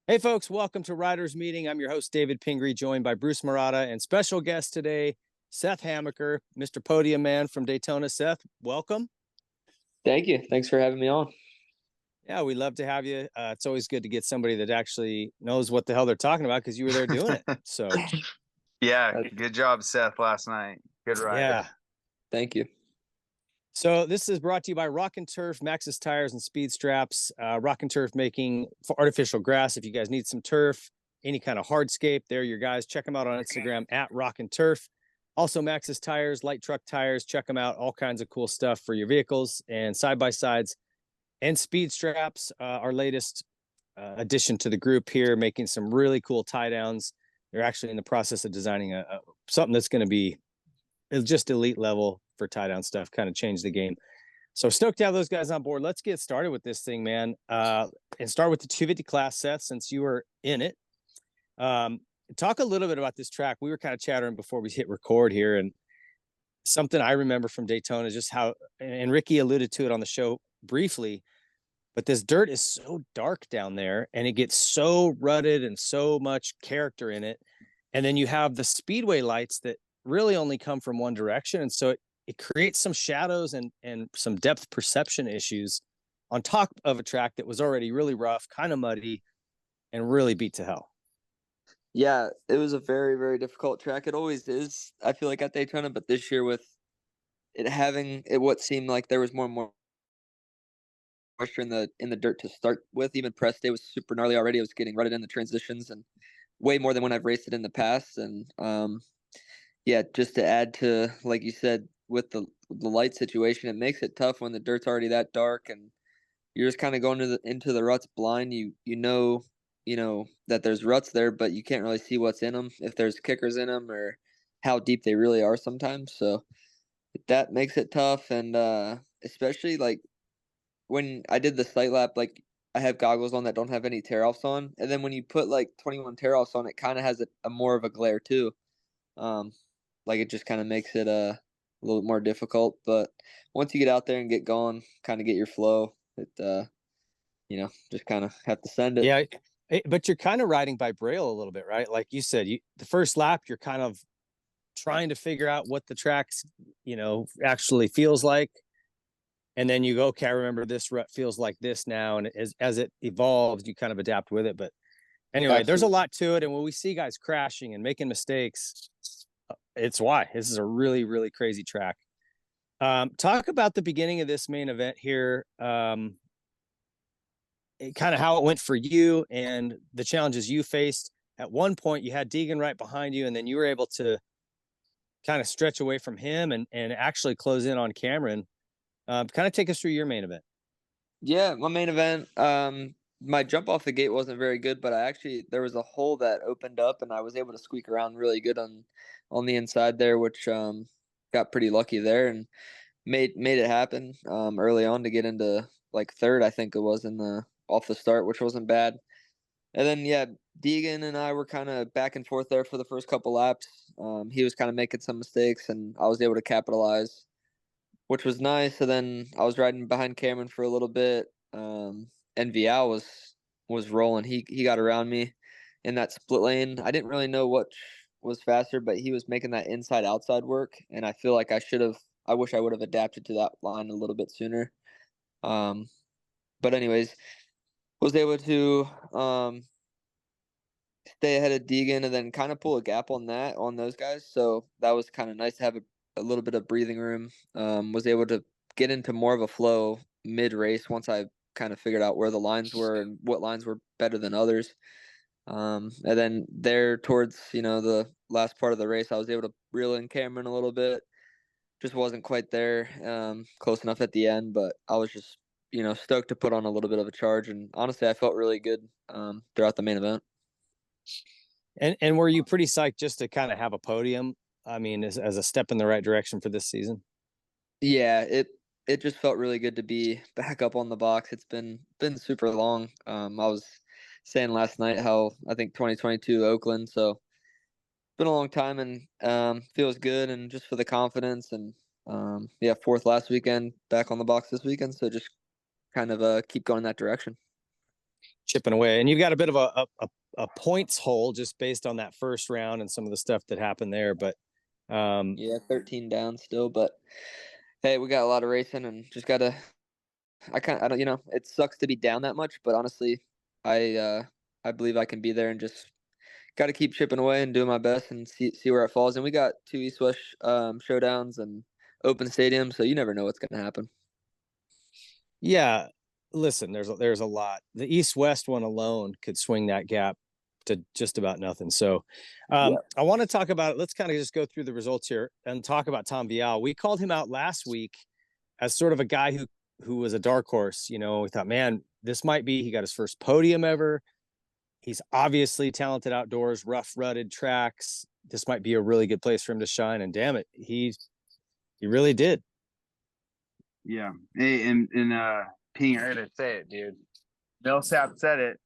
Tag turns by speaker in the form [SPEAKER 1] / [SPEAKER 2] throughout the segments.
[SPEAKER 1] Hey, folks, welcome to Riders Meeting. I'm your host, David Pingree, joined by Bruce Murata and special guest today, Seth Hammaker, Mr. Podium Man from Daytona. Seth, welcome.
[SPEAKER 2] Thank you. Thanks for having me on.
[SPEAKER 1] Yeah, we love to have you. It's always good to get somebody that actually knows what the hell they're talking about because you were there doing it. So,
[SPEAKER 3] Yeah,
[SPEAKER 2] Uh,
[SPEAKER 3] good job, Seth, last night. Good ride.
[SPEAKER 1] yeah.
[SPEAKER 2] Thank you.
[SPEAKER 1] So, this is brought to you by Rock and Turf, Maxxis Tires, and Speed Straps. Rock and Turf making artificial grass. If you guys need some turf, any kind of hardscape, they're your guys. Check them out on Instagram at Rock and Turf. Also, Maxxis Tires, light truck tires. Check them out. All kinds of cool stuff for your vehicles and side by sides. And Speed Straps, our latest addition to the group here, making some really cool tie downs. They're actually in the process of designing something that's going to be just elite level for tie down stuff, kind of change the game. So stoked to have those guys on board. Let's get started with this thing, man. And start with the 250 class, Seth, since you were in it. Um, Talk a little bit about this track. We were kind of chattering before we hit record here, and something I remember from Daytona, just how, and Ricky alluded to it on the show briefly, but this dirt is so dark down there and it gets so rutted and so much character in it. And then you have the speedway lights that really only come from one direction. And so it creates some shadows and some depth perception issues on top of a track that was already really rough, kind of muddy, and really beat to hell.
[SPEAKER 2] Yeah, it was a very, very difficult track. It always is, I feel like, at Daytona, but this year with it having it what seemed like there was more and more moisture in the dirt to start with. Even press day was super gnarly already. It was getting rutted in the transitions and way more than when I've raced it in the past. And yeah, just to add to, like you said, with the light situation, it makes it tough when the dirt's already that dark and you're just kind of going into the ruts blind. You know that there's ruts there, but you can't really see what's in them, if there's kickers in them or how deep they really are sometimes. So that makes it tough, and especially like when I did the sight lap, like I have goggles on that don't have any tear offs on, and then when you put like 21 tear offs on, it kind of has a more of a glare too. Um, like it just kind of makes it a little bit more difficult. But once you get out there and get going, kind of get your flow, just kind of have to send it.
[SPEAKER 1] Yeah. But you're kind of riding by braille a little bit, right? Like you said, the first lap, you're kind of trying to figure out what the tracks, actually feels like. And then you go, okay, I remember this rut feels like this now. And as it evolves, you kind of adapt with it. But anyway, there's a
[SPEAKER 2] Absolutely.
[SPEAKER 1] lot to it. And when we see guys crashing and making mistakes, it's why this is a really, really crazy track. Talk about the beginning of this main event here. Kind of how it went for you and the challenges you faced. At one point, you had Deegan right behind you, and then you were able to kind of stretch away from him and actually close in on Cameron. Kind of take us through your main event.
[SPEAKER 2] Yeah, my main event. My jump off the gate wasn't very good, but there was a hole that opened up, and I was able to squeak around really good on the inside there, which got pretty lucky there and made it happen early on to get into like third, I think it was in the off the start, which wasn't bad. And then yeah, Deegan and I were kind of back and forth there for the first couple laps. He was kind of making some mistakes, and I was able to capitalize, which was nice. And then I was riding behind Cameron for a little bit. And Vial was rolling. He got around me in that split lane. I didn't really know what was faster, but he was making that inside outside work, and I feel like I wish I would have adapted to that line a little bit sooner. Um, but anyways, was able to stay ahead of Deegan and then kind of pull a gap on those guys. So that was kind of nice to have a little bit of breathing room. Was able to get into more of a flow mid race once I kind of figured out where the lines were and what lines were better than others. And then there towards the last part of the race, I was able to reel in Cameron a little bit. Just wasn't quite there, close enough at the end, but I was just stoked to put on a little bit of a charge. And honestly, I felt really good throughout the main event.
[SPEAKER 1] And were you pretty psyched just to kind of have a podium? I mean, as a step in the right direction for this season.
[SPEAKER 2] Yeah, it just felt really good to be back up on the box. It's been super long. I was saying last night how I think 2022 Oakland, so it's been a long time and feels good and just for the confidence and yeah, fourth last weekend, back on the box this weekend, so just kind of keep going that direction.
[SPEAKER 1] chipping away. And you've got a bit of a points hole just based on that first round and some of the stuff that happened there. But
[SPEAKER 2] yeah, 13 down still. But hey, we got a lot of racing and just gotta. I don't, it sucks to be down that much, but honestly, I believe I can be there and just got to keep chipping away and doing my best and see where it falls. And we got 2 East-West showdowns and open stadiums, so you never know what's going to happen.
[SPEAKER 1] Yeah, listen, there's a lot. The East-West one alone could swing that gap to just about nothing. So I want to talk about it. Let's kind of just go through the results here and talk about Tom Vial. We called him out last week as sort of a guy who was a dark horse. We thought, man, this might be, he got his first podium ever. He's obviously talented outdoors, rough, rutted tracks. This might be a really good place for him to shine. And damn it, he really did.
[SPEAKER 3] Yeah. Hey, and Ping, I gotta say it, dude. Millsap said it.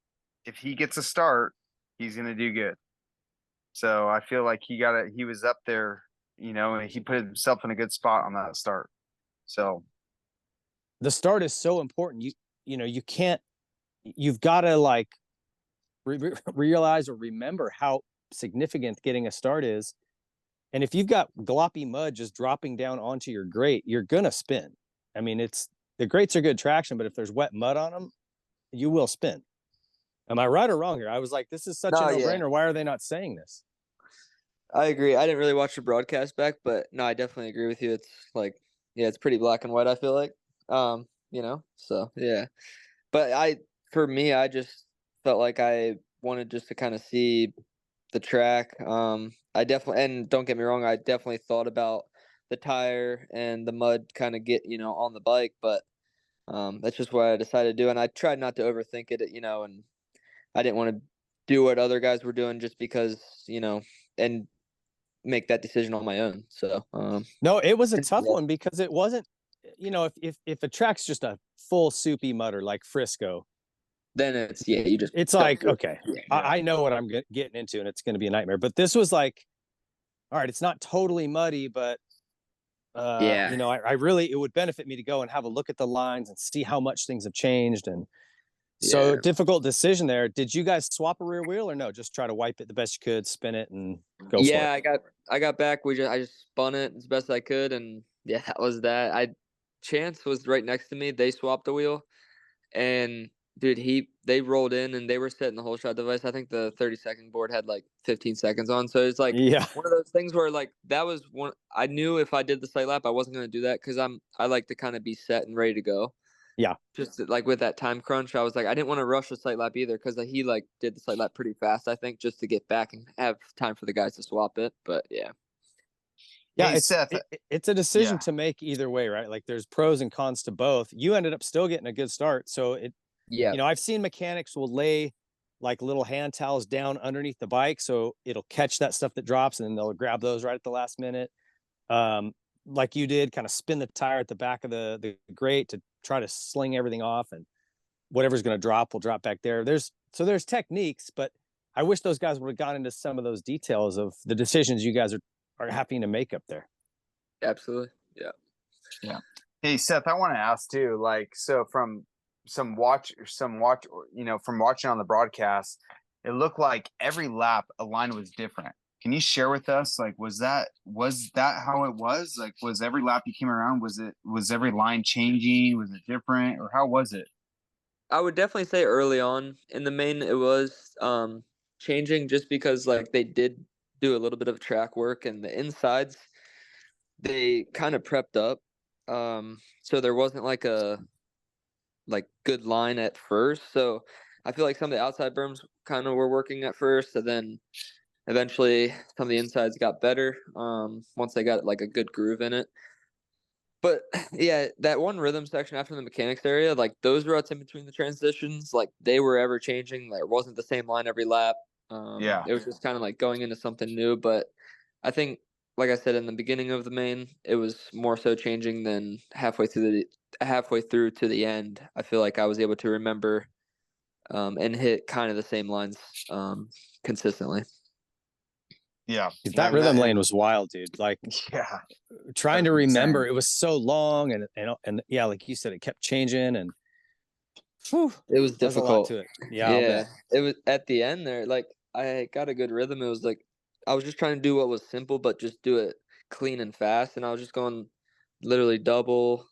[SPEAKER 3] If he gets a start, he's gonna do good. So I feel like he was up there, and he put himself in a good spot on that start. So
[SPEAKER 1] the start is so important. You've got to like realize or remember how significant getting a start is. And if you've got gloppy mud just dropping down onto your grate, you're gonna spin. I mean, the grates are good traction, but if there's wet mud on them, you will spin. Am I right or wrong here? I was like, this is such a no-brainer. Yeah. Why are they not saying this?
[SPEAKER 2] I agree. I didn't really watch the broadcast back, but no, I definitely agree with you. It's like, yeah, it's pretty black and white, I feel like. So yeah. But for me, I just felt like I wanted just to kind of see the track. I definitely, and don't get me wrong, I definitely thought about the tire and the mud kind of get, on the bike, but that's just what I decided to do. And I tried not to overthink it, and I didn't want to do what other guys were doing just because, and make that decision on my own. So
[SPEAKER 1] no, it was a tough one because it wasn't, if a track's just a full soupy mutter like Frisco,
[SPEAKER 2] then it's
[SPEAKER 1] like, okay, I know what I'm getting into and it's going to be a nightmare. But this was like, all right, it's not totally muddy, but I really, it would benefit me to go and have a look at the lines and see how much things have changed. And so difficult decision there. Did you guys swap a rear wheel or no? Just try to wipe it the best you could, spin it and go for it.
[SPEAKER 2] Yeah, I got back. I just spun it as best I could. And yeah, that was that. Chance was right next to me. They swapped the wheel and dude, they rolled in and they were setting the whole shot device. I think the 30-second board had like 15 seconds on. So it's like one of those things where like that was one. I knew if I did the sight lap, I wasn't going to do that because I like to kind of be set and ready to go.
[SPEAKER 1] Yeah.
[SPEAKER 2] Just like with that time crunch, I was like, I didn't want to rush the sight lap either because he like did the sight lap pretty fast, I think, just to get back and have time for the guys to swap it. But yeah.
[SPEAKER 1] Yeah, it's a decision to make either way, right? Like there's pros and cons to both. You ended up still getting a good start. So I've seen mechanics will lay like little hand towels down underneath the bike so it'll catch that stuff that drops and then they'll grab those right at the last minute. Like you did, kind of spin the tire at the back of the grate to try to sling everything off, and whatever's going to drop will drop back there. There's techniques, but I wish those guys would have gone into some of those details of the decisions you guys are having to make up there.
[SPEAKER 2] Absolutely.
[SPEAKER 3] Yeah. Hey, Seth, I want to ask too, like, so from from watching on the broadcast, it looked like every lap a line was different. Can you share with us, like, was that how it was? Like, was every lap you came around, was every line changing? Was it different, or how was it?
[SPEAKER 2] I would definitely say early on in the main, it was changing just because like they did do a little bit of track work and the insides, they kind of prepped up. So there wasn't like a good line at first. So I feel like some of the outside berms kind of were working at first, and then eventually some of the insides got better once they got like a good groove in it. But yeah, that one rhythm section after the mechanics area, like those routes in between the transitions, like they were ever changing. Like it wasn't the same line every lap. It was just kind of like going into something new. But I think, like I said in the beginning of the main, it was more so changing than halfway through to the end. I feel like I was able to remember and hit kind of the same lines consistently.
[SPEAKER 3] Yeah,
[SPEAKER 1] that rhythm lane was wild, dude. Like, trying to remember, it was so long, and yeah, like you said, it kept changing, and Whew,
[SPEAKER 2] It was
[SPEAKER 1] there's a lot
[SPEAKER 2] difficult.
[SPEAKER 1] to it. Yeah, I'll
[SPEAKER 2] Yeah,
[SPEAKER 1] bet.
[SPEAKER 2] it was at the end there. Like I got a good rhythm. It was like I was just trying to do what was simple, but just do it clean and fast. And I was just going literally double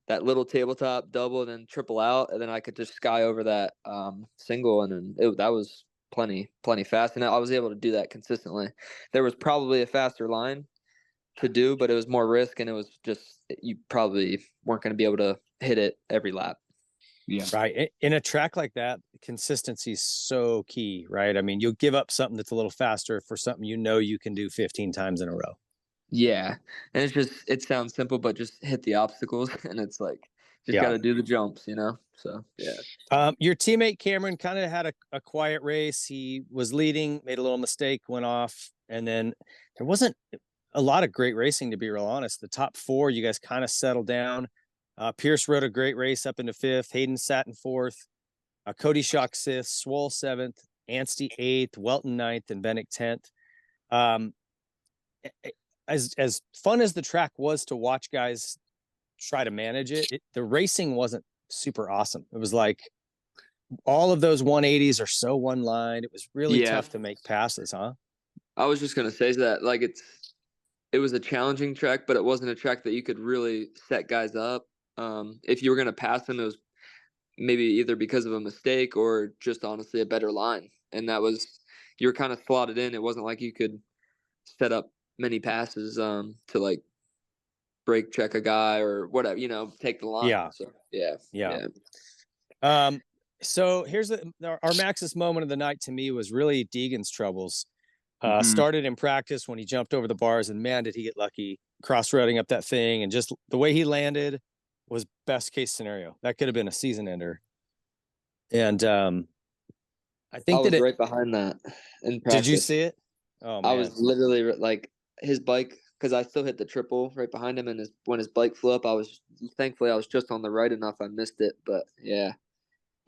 [SPEAKER 2] that little tabletop, double, and then triple out, and then I could just sky over that single, and then that was plenty fast. And I was able to do that consistently. There was probably a faster line to do, but it was more risk, and it was just you probably weren't going to be able to hit it every lap.
[SPEAKER 3] Yeah.
[SPEAKER 1] Right. In a track like that, consistency is so key, right? I mean, you'll give up something that's a little faster for something you can do 15 times in a row.
[SPEAKER 2] Yeah, and it sounds simple, but just hit the obstacles, and it's like just got
[SPEAKER 1] Yeah.
[SPEAKER 2] to do the jumps, you know. So yeah.
[SPEAKER 1] Your teammate Cameron kind of had a quiet race. He was leading, made a little mistake, went off, and then there wasn't a lot of great racing, to be real honest. The top four, you guys kind of settled down. Pierce rode a great race up into fifth. Hayden sat in fourth. Cody Shock sixth. Swole seventh. Anstey eighth. Welton ninth. And Bennick 10th. As fun as the track was to watch guys try to manage it, the racing wasn't super awesome. It was like all of those 180s are so one line. It was really tough to make passes, huh?
[SPEAKER 2] I was just gonna say that like it was a challenging track, but it wasn't a track that you could really set guys up. If you were gonna pass them, it was maybe either because of a mistake or just honestly a better line, and that was you were kind of slotted in. It wasn't like you could set up many passes to like break check a guy or whatever, take the line.
[SPEAKER 1] Yeah.
[SPEAKER 2] So yeah.
[SPEAKER 1] So here's our Max's moment of the night to me was really Deegan's troubles. Started in practice when he jumped over the bars, and man, did he get lucky cross-roading up that thing, and just the way he landed was best case scenario. That could have been a season ender. And I think
[SPEAKER 2] I was right behind that in practice.
[SPEAKER 1] Did you see it? Oh man.
[SPEAKER 2] I was literally like his bike, because I still hit the triple right behind him, and when his bike flew up, thankfully I was just on the right enough. I missed it, but yeah.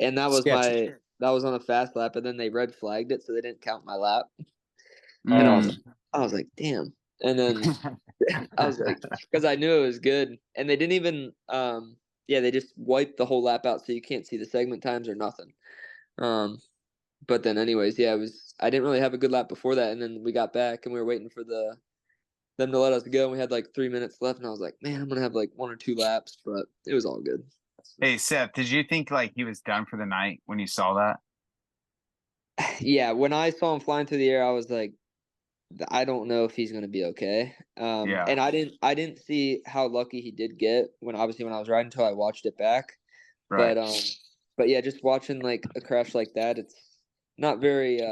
[SPEAKER 2] And that was
[SPEAKER 1] Sketchy.
[SPEAKER 2] that was on a fast lap, and then they red flagged it, so they didn't count my lap.
[SPEAKER 1] And
[SPEAKER 2] I was like, damn. And then I was like, because I knew it was good, and they didn't even, they just wiped the whole lap out, so you can't see the segment times or nothing. But then, anyways, I didn't really have a good lap before that, and then we got back, and we were waiting for them to let us go, and we had like 3 minutes left, and I was like, man, I'm gonna have like 1 or 2 laps, but it was all good.
[SPEAKER 3] Hey Seth, did you think like he was done for the night when you saw that?
[SPEAKER 2] Yeah, when I saw him flying through the air, I was like, I don't know if he's gonna be okay. And I didn't see how lucky he did get when I was riding until I watched it back.
[SPEAKER 3] Right.
[SPEAKER 2] But yeah, just watching like a crash like that, it's not very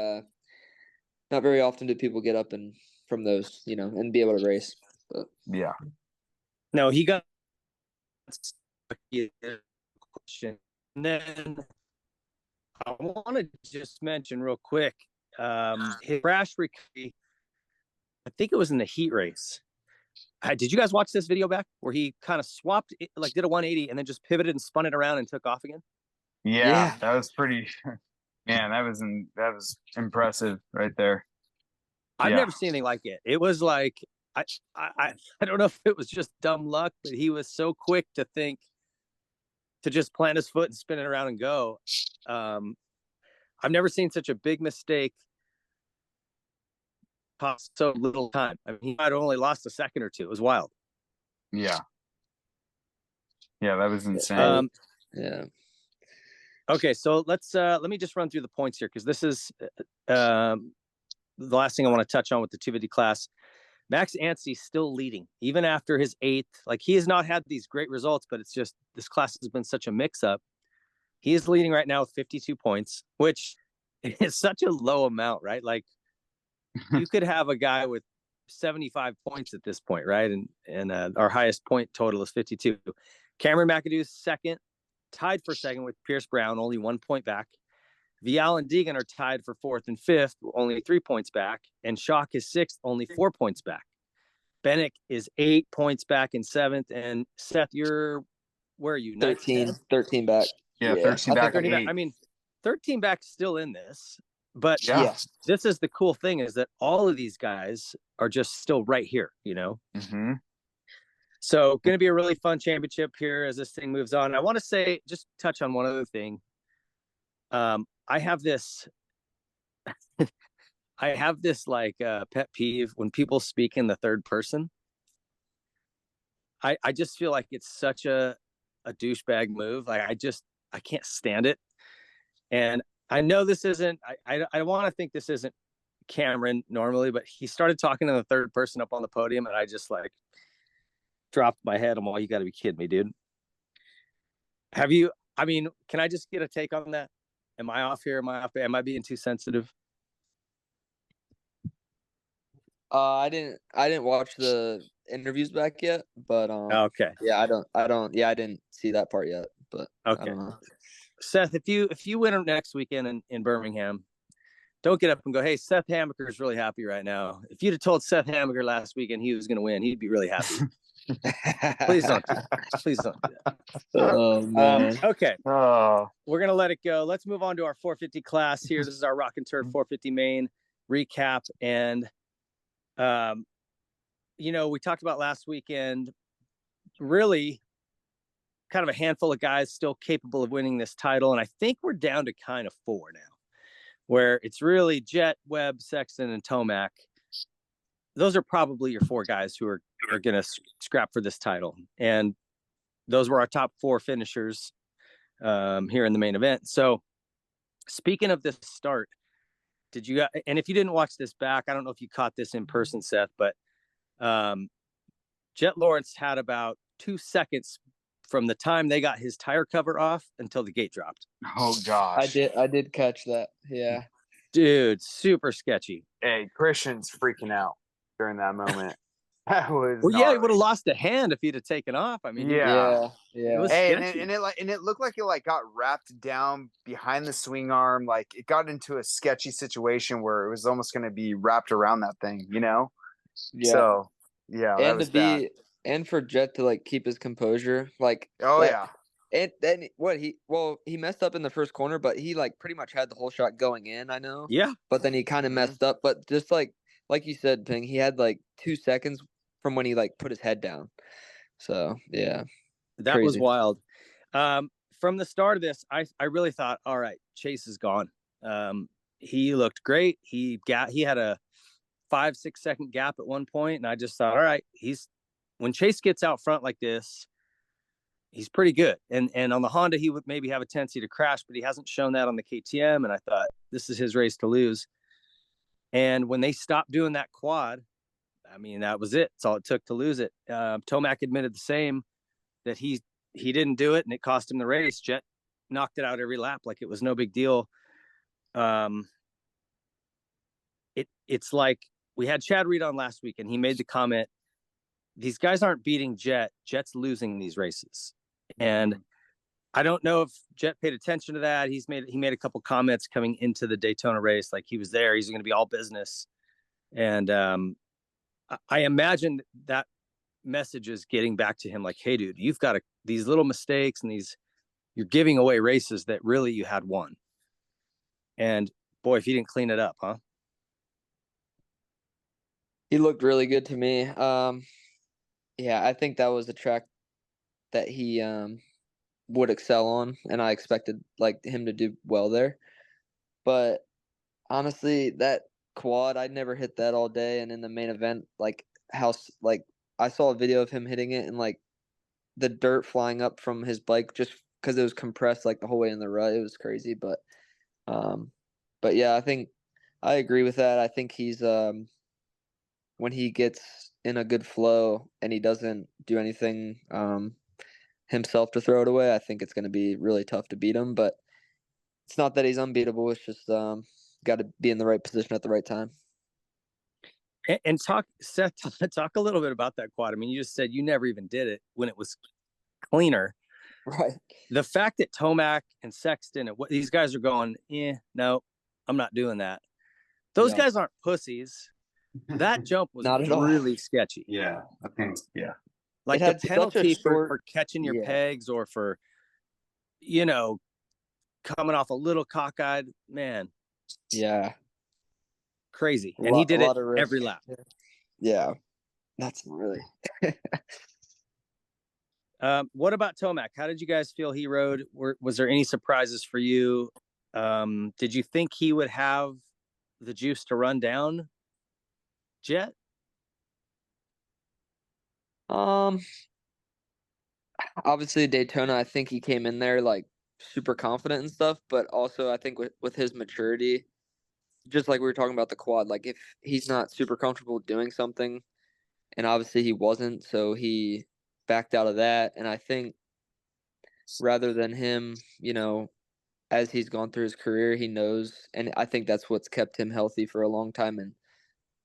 [SPEAKER 2] often do people get up and from those, and be able to race. But
[SPEAKER 3] yeah.
[SPEAKER 1] No, he got question. And then I want to just mention real quick, his crash recovery, I think it was in the heat race. Did you guys watch this video back where he kind of swapped, like did a 180 and then just pivoted and spun it around and took off again?
[SPEAKER 3] Yeah. That was pretty, man, that was impressive right there.
[SPEAKER 1] I've never seen anything like it. It was like, I don't know if it was just dumb luck, but he was so quick to think to just plant his foot and spin it around and go. I've never seen such a big mistake cost so little time. I mean, he might have only lost a second or two. It was wild.
[SPEAKER 3] Yeah, that was insane.
[SPEAKER 2] Yeah.
[SPEAKER 1] Okay, so let me just run through the points here, because this is the last thing I want to touch on with the 250 class. Max Anstey's still leading, even after his 8th. Like, he has not had these great results, but it's just this class has been such a mix-up. He is leading right now with 52 points, which is such a low amount, right? Like, you could have a guy with 75 points at this point, right? And our highest point total is 52. Cameron McAdoo's second, tied for second with Pierce Brown, only 1 point back. Vial and Deegan are tied for 4th and 5th, only 3 points back. And Shock is 6th, only 4 points back. Bennick is 8 points back in 7th. And Seth, where are you?
[SPEAKER 2] 13 back.
[SPEAKER 3] Yeah, 13 back.
[SPEAKER 1] 13 back. I mean, 13 back still in this. But this is the cool thing, is that all of these guys are just still right here,
[SPEAKER 3] Mm-hmm.
[SPEAKER 1] So going to be a really fun championship here as this thing moves on. I want to just touch on one other thing. I have this like pet peeve when people speak in the third person. I just feel like it's such a douchebag move. Like I can't stand it. And I know this isn't I want to think this isn't Cameron normally, but he started talking in the third person up on the podium, and I just like dropped my head. I'm all, you got to be kidding me, dude. Have you? I mean, can I just get a take on that? Am I off here? Am I off? Am I being too sensitive?
[SPEAKER 2] I didn't watch the interviews back yet, but
[SPEAKER 1] Okay.
[SPEAKER 2] yeah, I didn't see that part yet, but
[SPEAKER 1] Okay.
[SPEAKER 2] I don't know.
[SPEAKER 1] Seth, if you win next weekend in Birmingham, don't get up and go, hey, Seth Hammaker is really happy right now. If you'd have told Seth Hammaker last weekend he was going to win, he'd be really happy. Please don't do that. Please don't do that.
[SPEAKER 2] Oh man.
[SPEAKER 1] Okay.
[SPEAKER 3] Oh,
[SPEAKER 1] We're going to let it go. Let's move on to our 450 class here. This is our Rock and Turf 450 main recap. And, you know, we talked about last weekend, really kind of a handful of guys still capable of winning this title. And I think we're down to kind of 4 now, where it's really Jet, Webb, Sexton, and Tomac. Those are probably your 4 guys who are going to scrap for this title. And those were our top 4 finishers here in the main event. So speaking of this start, did you, and if you didn't watch this back, I don't know if you caught this in person, Seth, but Jet Lawrence had about 2 seconds from the time they got his tire cover off until the gate dropped.
[SPEAKER 3] oh gosh.
[SPEAKER 2] I did catch that. Yeah.
[SPEAKER 1] Dude, super sketchy.
[SPEAKER 3] Hey, Christian's freaking out during that moment. That was
[SPEAKER 1] Well, yeah, he
[SPEAKER 3] gnarly.
[SPEAKER 1] would have lost a hand if he'd have taken off. I mean,
[SPEAKER 3] Yeah.
[SPEAKER 2] Yeah.
[SPEAKER 1] It was
[SPEAKER 3] Hey,
[SPEAKER 1] sketchy.
[SPEAKER 3] and it looked like it like got wrapped down behind the swing arm. Like it got into a sketchy situation where it was almost going to be wrapped around that thing, you know?
[SPEAKER 2] Yeah.
[SPEAKER 3] So yeah, that
[SPEAKER 2] And
[SPEAKER 3] was
[SPEAKER 2] to
[SPEAKER 3] bad.
[SPEAKER 2] be and for Jet to like keep his composure, like
[SPEAKER 3] Oh
[SPEAKER 2] that,
[SPEAKER 3] yeah.
[SPEAKER 2] And then he messed up in the first corner, but he like pretty much had the whole shot going in, I know.
[SPEAKER 1] Yeah.
[SPEAKER 2] But then he kind of
[SPEAKER 3] Mhm.
[SPEAKER 2] messed up. But just like you said, Ping, he had like 2 seconds from when he like put his head down. So yeah.
[SPEAKER 1] That was
[SPEAKER 2] Crazy.
[SPEAKER 1] wild. From the start of this, I really thought, all right, Chase is gone. He looked great. He had a 5-6 second gap at one point, and I just thought, all right, when Chase gets out front like this, he's pretty good. And on the Honda, he would maybe have a tendency to crash, but he hasn't shown that on the KTM. And I thought, this is his race to lose. And when they stopped doing that quad, I mean, that was it. It's all it took to lose it. Tomac admitted the same, that he didn't do it, and it cost him the race. Jet knocked it out every lap like it was no big deal. It's like we had Chad Reed on last week, and he made the comment, these guys aren't beating Jet. Jet's losing these races. And I don't know if Jet paid attention to that. He made a couple comments coming into the Daytona race, like he was there. He's going to be all business. And I imagine that message is getting back to him like, hey, dude, you've got these little mistakes and you're giving away races that really you had won. And boy, if he didn't clean it up, huh?
[SPEAKER 2] He looked really good to me. Yeah, I think that was the track that he would excel on, and I expected like him to do well there. But honestly, that quad, I'd never hit that all day, and in the main event, like I saw a video of him hitting it, and like the dirt flying up from his bike just because it was compressed like the whole way in the rut. It was crazy, but yeah, I think I agree with that. I think he's when he gets in a good flow and he doesn't do anything himself to throw it away, I think it's going to be really tough to beat him. But it's not that he's unbeatable. It's just got to be in the right position at the right time.
[SPEAKER 1] And Seth, talk a little bit about that quad. I mean, you just said you never even did it when it was cleaner.
[SPEAKER 2] Right.
[SPEAKER 1] The fact that Tomac and Sexton and what these guys are going, no, I'm not doing that. Those guys aren't pussies. That jump was
[SPEAKER 2] Not at all.
[SPEAKER 1] really sketchy.
[SPEAKER 3] Yeah, I think yeah.
[SPEAKER 1] Like
[SPEAKER 2] It
[SPEAKER 1] the
[SPEAKER 2] had such a
[SPEAKER 1] penalty
[SPEAKER 2] short-
[SPEAKER 1] for catching your
[SPEAKER 2] Yeah.
[SPEAKER 1] pegs or for, coming off a little cockeyed, man,
[SPEAKER 2] Yeah.
[SPEAKER 1] crazy. And he did it every lap.
[SPEAKER 2] Yeah. That's really.
[SPEAKER 1] What about Tomac? How did you guys feel he rode? Was there any surprises for you? Did you think he would have the juice to run down Jet?
[SPEAKER 2] Obviously Daytona, I think he came in there like super confident and stuff, but also I think with his maturity, just like we were talking about the quad, like if he's not super comfortable doing something, and obviously he wasn't, so he backed out of that. And I think rather than him, as he's gone through his career, he knows, and I think that's what's kept him healthy for a long time and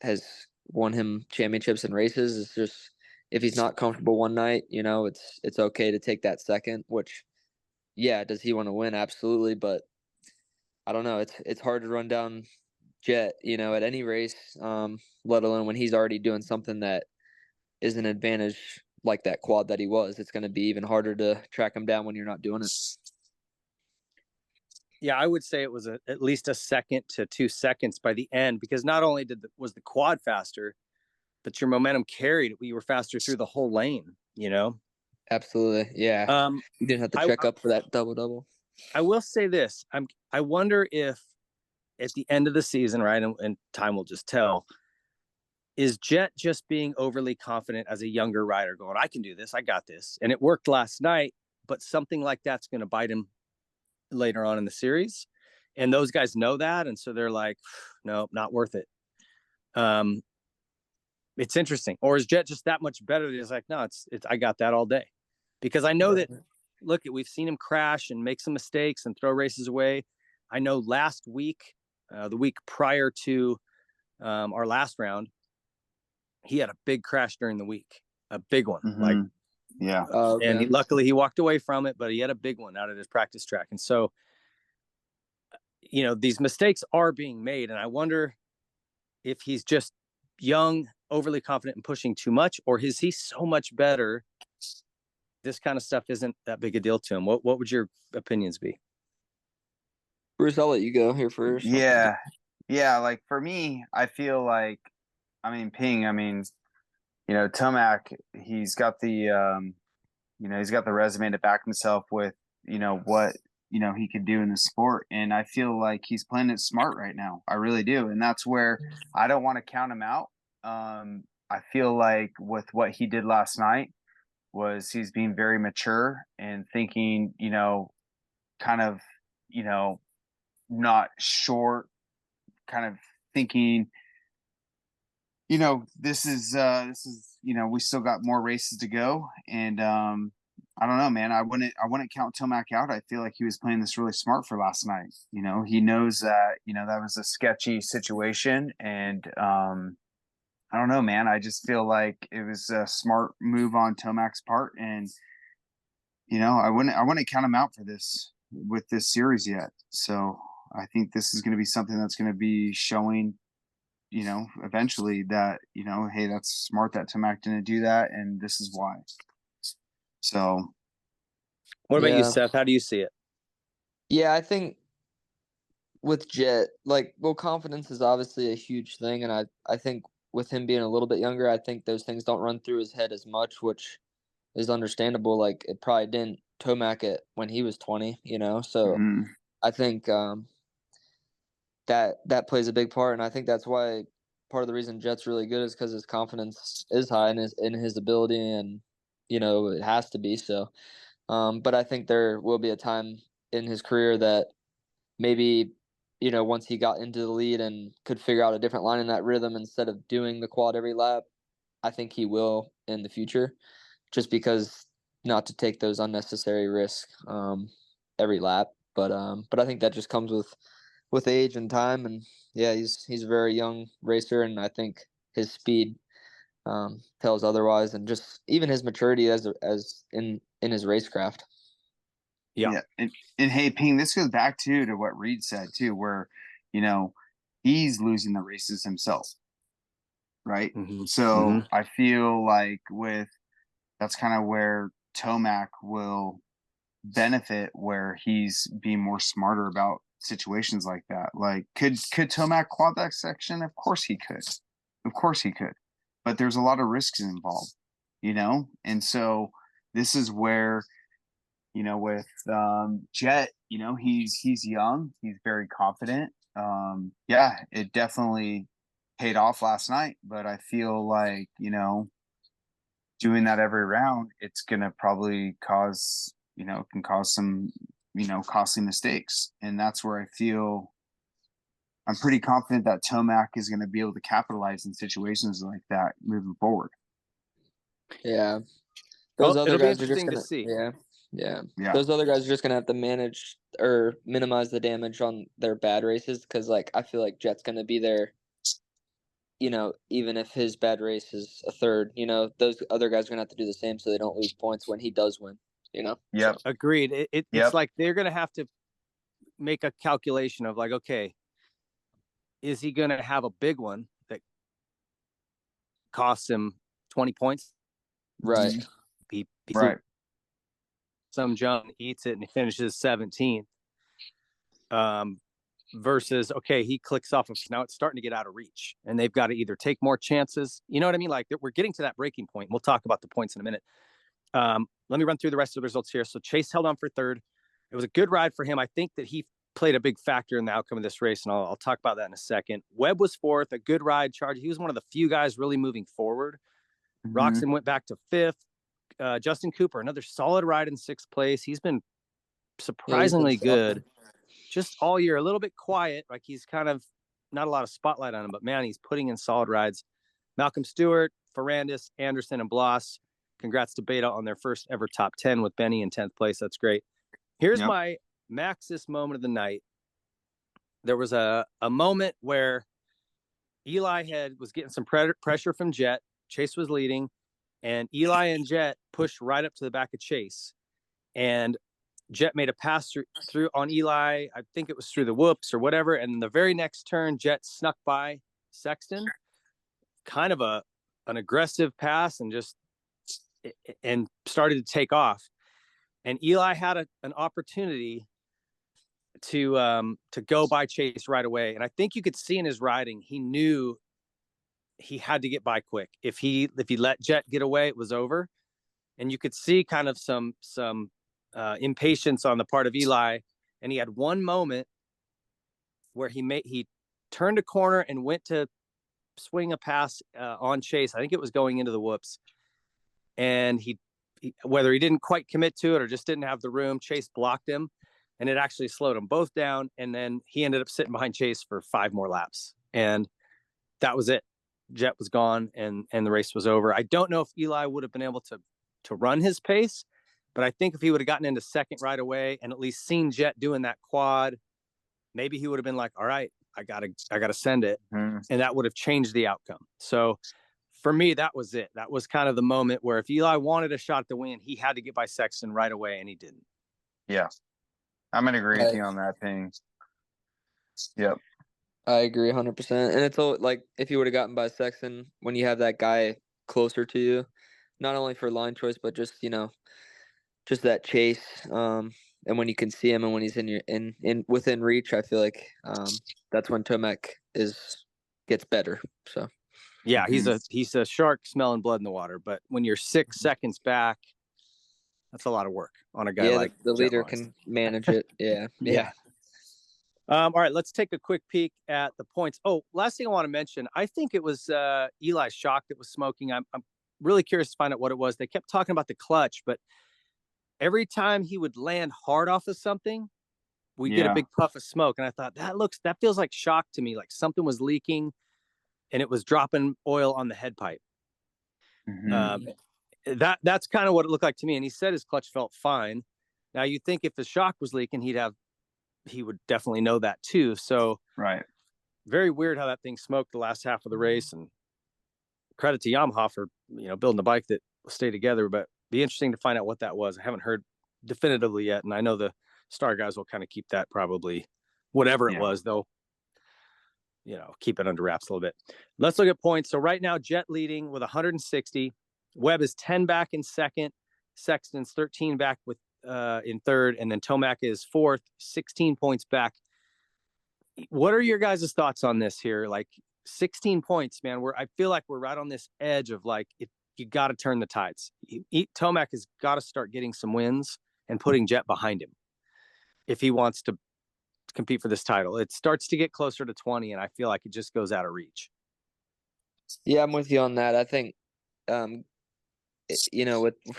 [SPEAKER 2] has won him championships and races. Is just if he's not comfortable one night, it's okay to take that second. Which, yeah, does he want to win? Absolutely, but I don't know. It's hard to run down Jet, at any race, let alone when he's already doing something that is an advantage like that quad that he was. It's going to be even harder to track him down when you're not doing it.
[SPEAKER 1] Yeah, I would say it was at least a second to 2 seconds by the end, because not only was the quad faster, but your momentum carried. You were faster through the whole lane,
[SPEAKER 2] Absolutely. Yeah. You didn't have to check up for that double.
[SPEAKER 1] I will say this. I wonder if at the end of the season, right, and time will just tell, is Jet just being overly confident as a younger rider going, I can do this, I got this. And it worked last night, but something like that's going to bite him later on in the series. And those guys know that. And so they're like, no, not worth it. It's interesting. Or is Jet just that much better that he's like, no, it's I got that all day. Because I know that, look, we've seen him crash and make some mistakes and throw races away. I know last week, the week prior to our last round, he had a big crash during the week, a big one. Like,
[SPEAKER 3] yeah.
[SPEAKER 2] Okay.
[SPEAKER 1] And luckily he walked away from it, but he had a big one out at his practice track. And so, these mistakes are being made. And I wonder if he's just young, overly confident and pushing too much, or is he so much better? This kind of stuff isn't that big a deal to him. What would your opinions be?
[SPEAKER 2] Bruce, I'll let you go here first.
[SPEAKER 3] Yeah. Like for me, I feel like, Tomac, he's got the, he's got the resume to back himself with, what, he could do in the sport. And I feel like he's playing it smart right now. I really do. And that's where I don't want to count him out. I feel like with what he did last night was he's being very mature and thinking, kind of, not short, kind of thinking, this is, we still got more races to go. And, I don't know, man. I wouldn't count Tomac out. I feel like he was playing this really smart for last night. He knows that, that was a sketchy situation. And, I don't know, man. I just feel like it was a smart move on Tomac's part. And, I wouldn't count him out for this with this series yet. So I think this is going to be something that's going to be showing, eventually that, hey, that's smart that Tomac didn't do that. And this is why. So.
[SPEAKER 1] What about you, Seth? How do you see it?
[SPEAKER 2] Yeah, I think with Jet, confidence is obviously a huge thing. And I think with him being a little bit younger, I think those things don't run through his head as much, which is understandable. Like it probably didn't Tomac when he was 20, so I think that plays a big part. And I think that's why part of the reason Jet's really good is because his confidence is high in his ability, and, it has to be so. But I think there will be a time in his career that maybe, once he got into the lead and could figure out a different line in that rhythm instead of doing the quad every lap, I think he will in the future, just because not to take those unnecessary risks every lap. But I think that just comes with age and time. And yeah, he's a very young racer, and I think his speed tells otherwise, and just even his maturity as in his racecraft.
[SPEAKER 1] Yeah.
[SPEAKER 3] And hey, Ping, this goes back to what Reed said too, where, he's losing the races himself. Right. So I feel like that's kind of where Tomac will benefit, where he's being more smarter about situations like that. Like, could Tomac quad that section? Of course he could. But there's a lot of risks involved, and so this is where, with Jet, you know, he's young, he's very confident. Yeah, it definitely paid off last night, but I feel like, you know, doing that every round, it's gonna probably cause, you know, can cause some, you know, costly mistakes. And that's where I feel I'm pretty confident that Tomac is going to be able to capitalize in situations like that moving forward.
[SPEAKER 2] Yeah.
[SPEAKER 1] Well,
[SPEAKER 2] Those other
[SPEAKER 1] it'll be
[SPEAKER 2] guys are just
[SPEAKER 1] interesting to
[SPEAKER 2] gonna
[SPEAKER 1] see.
[SPEAKER 2] yeah.
[SPEAKER 3] Yeah.
[SPEAKER 2] Those other guys are just gonna have to manage or minimize the damage on their bad races because like I feel like Jet's gonna be there, you know, even if his bad race is a third, you know, those other guys are gonna have to do the same so they don't lose points when he does win, you know?
[SPEAKER 3] Yep.
[SPEAKER 2] So,
[SPEAKER 1] Agreed. It's
[SPEAKER 3] Yep.
[SPEAKER 1] like they're going to have to make a calculation of like, okay, is he going to have a big one that costs him 20 points?
[SPEAKER 2] right.
[SPEAKER 1] He
[SPEAKER 3] Right.
[SPEAKER 1] some jump, eats it, and he finishes 17th. Versus, okay, he clicks off of now it's starting to get out of reach, and they've got to either take more chances. You know what I mean? Like we're getting to that breaking point. We'll talk about the points in a minute. Let me run through the rest of the results here. So Chase held on for third. It was a good ride for him. I think that he played a big factor in the outcome of this race, and I'll talk about that in a second. Webb was fourth, a good ride. Charge. He was one of the few guys really moving forward.
[SPEAKER 3] Mhm.
[SPEAKER 1] Roxon went back to fifth. Justin Cooper, another solid ride in sixth place. He's been surprisingly good just all year. A little bit quiet, like he's kind of not a lot of spotlight on him, but man, he's putting in solid rides. Malcolm Stewart, Ferrandis, Anderson, and Bloss. Congrats to Beta on their first ever top 10 with Benny in 10th place. That's great. Here's my Maxis moment of the night. There was a moment where Eli was getting some pressure from Jet. Chase was leading, and Eli and Jet pushed right up to the back of Chase. And Jet made a pass through on Eli. I think it was through the whoops or whatever. And the very next turn, Jet snuck by Sexton. Kind of an aggressive pass and started to take off. And Eli had an opportunity to go by Chase right away. And I think you could see in his riding, he knew he had to get by quick. If he let Jet get away, it was over. And you could see kind of some impatience on the part of Eli. And he had one moment where he turned a corner and went to swing a pass on Chase. I think it was going into the whoops. And he whether he didn't quite commit to it or just didn't have the room, Chase blocked him, and it actually slowed them both down. And then he ended up sitting behind Chase for 5 more laps. And that was it. Jet was gone, and the race was over. I don't know if Eli would have been able to run his pace, but I think if he would have gotten into second right away and at least seen Jet doing that quad, maybe he would have been like, all right, I gotta send it.
[SPEAKER 3] Mm-hmm.
[SPEAKER 1] And that would have changed the outcome. So for me, that was it. That was kind of the moment where if Eli wanted a shot to win, he had to get by Sexton right away, and he didn't.
[SPEAKER 3] Yeah. I'm going to agree with you on that thing. Yep.
[SPEAKER 2] I agree 100%. And it's all like if you would have gotten by Sexton when you have that guy closer to you, not only for line choice, but just, you know, just that chase. And when you can see him and when he's in within reach, I feel like that's when Tomac gets better. So
[SPEAKER 1] yeah, he's a shark smelling blood in the water. But when you're 6 seconds back, that's a lot of work on a guy like
[SPEAKER 2] the
[SPEAKER 1] Jet
[SPEAKER 2] leader
[SPEAKER 1] Lawrence.
[SPEAKER 2] can manage it. Yeah.
[SPEAKER 1] All right, let's take a quick peek at the points. Oh, last thing I want to mention, I think it was Eli's shock that was smoking. I'm really curious to find out what it was. They kept talking about the clutch, but every time he would land hard off of something, we get a big puff of smoke. And I thought that feels like shock to me, like something was leaking and it was dropping oil on the head pipe.
[SPEAKER 3] Mm-hmm.
[SPEAKER 1] That's kind of what it looked like to me. And he said his clutch felt fine. Now you'd think if the shock was leaking, he would definitely know that too. So
[SPEAKER 3] right.
[SPEAKER 1] Very weird how that thing smoked the last half of the race, and credit to Yamaha for, building a bike that will stay together, but be interesting to find out what that was. I haven't heard definitively yet. And I know the Star guys will kind of keep that probably whatever it was, they'll, keep it under wraps a little bit. Let's look at points. So right now, Jet leading with 160. Webb is 10 back in second. Sexton's 13 back in third. And then Tomac is fourth, 16 points back. What are your guys' thoughts on this here? Like 16 points, man. I feel like we're right on this edge of like, you got to turn the tides. Tomac has got to start getting some wins and putting Jet behind him. if he wants to compete for this title. It starts to get closer to 20, and I feel like it just goes out of reach.
[SPEAKER 2] Yeah, I'm with you on that. I think, for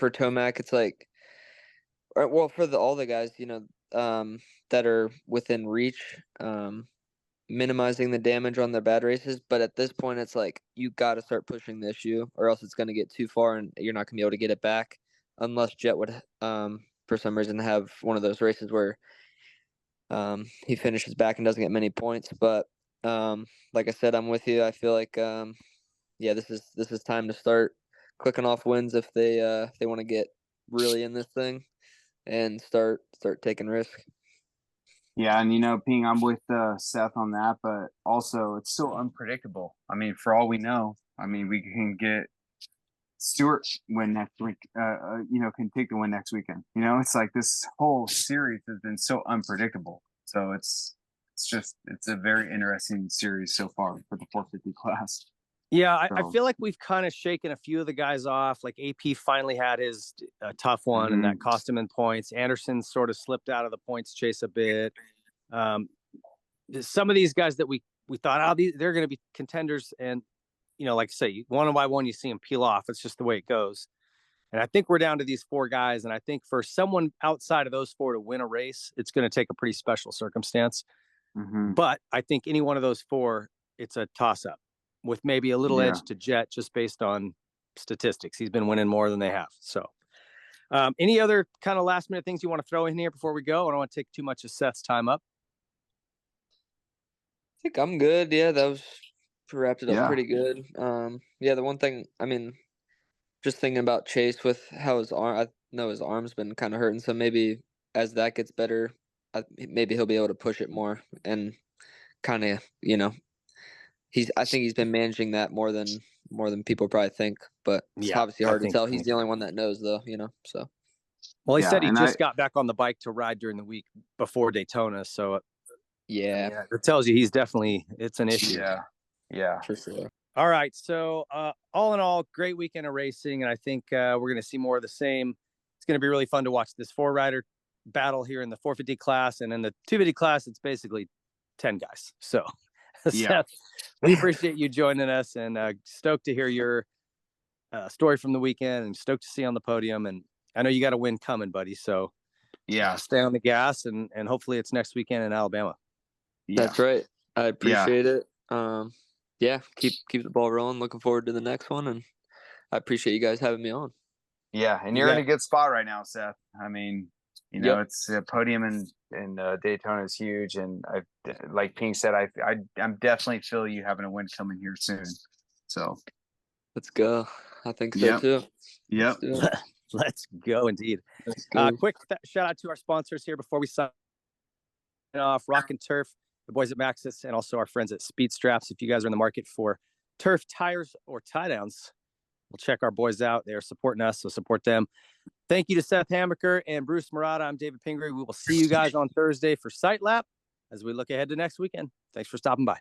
[SPEAKER 2] Tomac, it's like, well, for all the guys, that are within reach, minimizing the damage on their bad races. But at this point, it's like you got to start pushing the issue, or else it's going to get too far, and you're not going to be able to get it back, unless Jet would, for some reason, have one of those races where he finishes back and doesn't get many points. But like I said, I'm with you. I feel like this is time to start clicking off wins if they want to get really in this thing and start taking risk.
[SPEAKER 3] Yeah, and Ping, I'm with Seth on that, but also it's so unpredictable. I mean, for all we know, we can get Stewart win next week. Can take the win next weekend. It's like this whole series has been so unpredictable. So it's a very interesting series so far for the 450 class.
[SPEAKER 1] Yeah, I feel like we've kind of shaken a few of the guys off. Like AP finally had his tough one, and that cost him in points. Anderson sort of slipped out of the points chase a bit. Some of these guys that we thought, they're going to be contenders, and like I say, one by one, you see them peel off. It's just the way it goes. And I think we're down to these 4 guys, and I think for someone outside of those 4 to win a race, it's going to take a pretty special circumstance. But I think any one of those 4, it's a toss-up, with maybe a little edge to Jet just based on statistics. He's been winning more than they have. So any other kind of last minute things you want to throw in here before we go? I don't want to take too much of Seth's time up.
[SPEAKER 2] I think I'm good. Yeah, that was wrapped it up pretty good. The one thing, just thinking about Chase with how his arm, I know his arm's been kind of hurting. So maybe as that gets better, maybe he'll be able to push it more and kind of, I think he's been managing that more than people probably think, but it's obviously hard to tell. He's the only one that knows, though, so.
[SPEAKER 1] Well, he said he just got back on the bike to ride during the week before Daytona, so it tells you it's an issue.
[SPEAKER 3] Yeah,
[SPEAKER 2] for sure.
[SPEAKER 1] All right, so all in all, great weekend of racing, and I think we're going to see more of the same. It's going to be really fun to watch this 4-rider battle here in the 450 class, and in the 250 class, it's basically 10 guys. So. Seth, we appreciate you joining us, and stoked to hear your story from the weekend, and stoked to see you on the podium. And I know you got a win coming, buddy. So stay on the gas, and hopefully it's next weekend in Alabama.
[SPEAKER 2] That's right. I appreciate it. Keep the ball rolling. Looking forward to the next one, and I appreciate you guys having me on.
[SPEAKER 3] Yeah, and you're in a good spot right now, Seth. It's a podium in Daytona is huge, and like Ping said, I'm definitely feel you having a win coming here soon. So
[SPEAKER 2] let's go. I think so too.
[SPEAKER 3] Yep.
[SPEAKER 1] Let's go indeed. Quick shout out to our sponsors here before we sign off: Rock and Turf, the boys at Maxxis, and also our friends at Speed Straps. If you guys are in the market for turf tires or tie downs, we'll check our boys out. They are supporting us, so support them. Thank you to Seth Hammaker and Bruce Murata. I'm David Pingree. We will see you guys on Thursday for Sight Lap as we look ahead to next weekend. Thanks for stopping by.